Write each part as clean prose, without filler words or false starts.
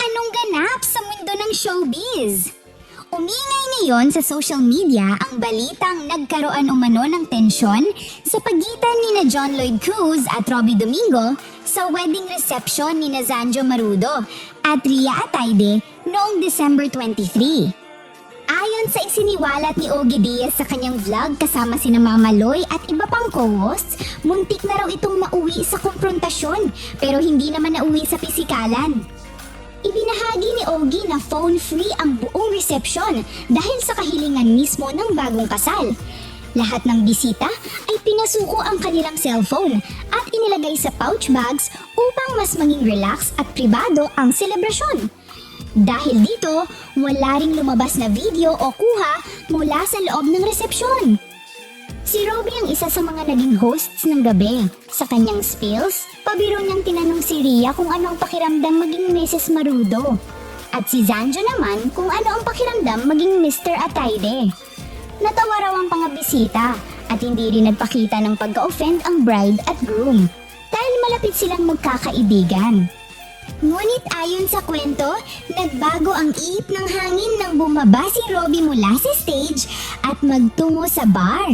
Anong ganap sa mundo ng showbiz? Umingay ngayon sa social media ang balitang nagkaroon umano ng tensyon sa pagitan ni John Lloyd Cruz at Robbie Domingo sa wedding reception ni Zanjo Marudo at Ria Atayde noong December 23. Ayon sa isiniwalat ni Ogie Diaz sa kanyang vlog kasama sina Mama Loy at iba pang co-hosts, muntik na raw itong mauwi sa konfrontasyon pero hindi naman nauwi sa pisikalan. Ibinahagi ni Ogie na phone-free ang buong resepsyon dahil sa kahilingan mismo ng bagong kasal. Lahat ng bisita ay pinasuko ang kanilang cellphone at inilagay sa pouch bags upang mas maging relax at pribado ang selebrasyon. Dahil dito, wala ring lumabas na video o kuha mula sa loob ng resepsyon. Si Robbie ang isa sa mga naging hosts ng gabi. Sa kanyang spills, pabiro niyang tinanong si Ria kung ano ang pakiramdam maging Mrs. Marudo. At si Zanjo naman kung ano ang pakiramdam maging Mr. Atayde. Natawa raw ang mga bisita at hindi rin nagpakita ng pagka-offend ang bride at groom dahil malapit silang magkakaibigan. Ngunit ayon sa kwento, nagbago ang ihip ng hangin nang bumaba si Robbie mula sa stage at magtungo sa bar.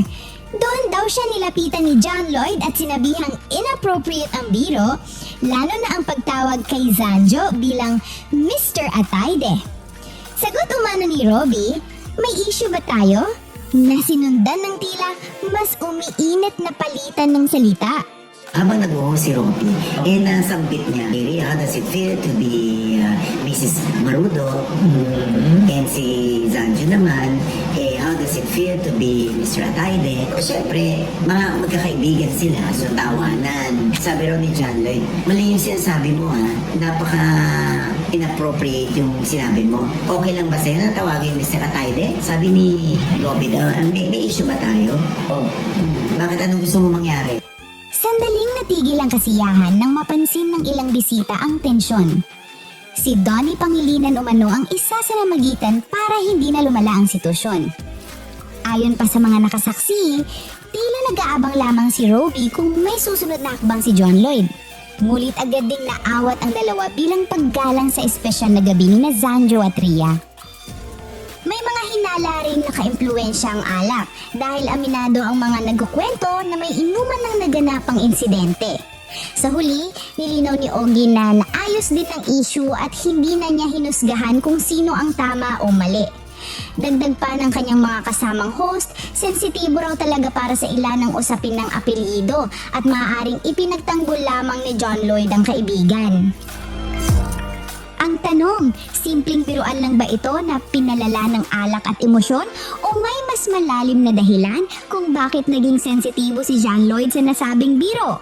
Doon daw siya nilapitan ni John Lloyd at sinabihang inappropriate ang biro, lalo na ang pagtawag kay Zanjo bilang Mr. Atayde. Sagot umano ni Robbie, may issue ba tayo? Nasinundan ng tila mas umiinit na palitan ng salita. Habang nag-uho si Robbie, nasambit niya, Ria, how does it feel to be Mrs. Marudo? And si Zanjo naman, how does it feel to be Mr. Atayde? Siyempre, mga magkakaibigan sila, so tawanan. Sabi raw ni John Lloyd, mali yung sinasabi mo ha, napaka inappropriate yung sinabi mo. Okay lang ba sa'yo na tawagin Mr. Atayde? Sabi ni Robbie daw, may issue ba tayo? Bakit anong gusto mo mangyari? Sandaling natigil ang kasiyahan nang mapansin ng ilang bisita ang tensyon. Si Donnie Pangilinan umano ang isa sa namagitan para hindi na lumala ang sitwasyon. Ayon pa sa mga nakasaksi, tila nag-aabang lamang si Robbie kung may susunod na hakbang si John Lloyd. Ngulit agad ding naawat ang dalawa bilang paggalang sa espesyal na gabi ni Zanjo at Ria. May mga hinala rin naka-impluwensya ang alak dahil aminado ang mga nagkukwento na may inuman ng naganapang insidente. Sa huli, nilinaw ni Ogie na naayos din ang issue at hindi na niya hinusgahan kung sino ang tama o mali. Dagdag pa ng kanyang mga kasamang host, sensitibo raw talaga para sa ilan ng usapin ng apelyido at maaaring ipinagtanggol lamang ni John Lloyd ang kaibigan. Ang tanong, simpleng biruan lang ba ito na pinalala ng alak at emosyon o may mas malalim na dahilan kung bakit naging sensitibo si John Lloyd sa nasabing biro?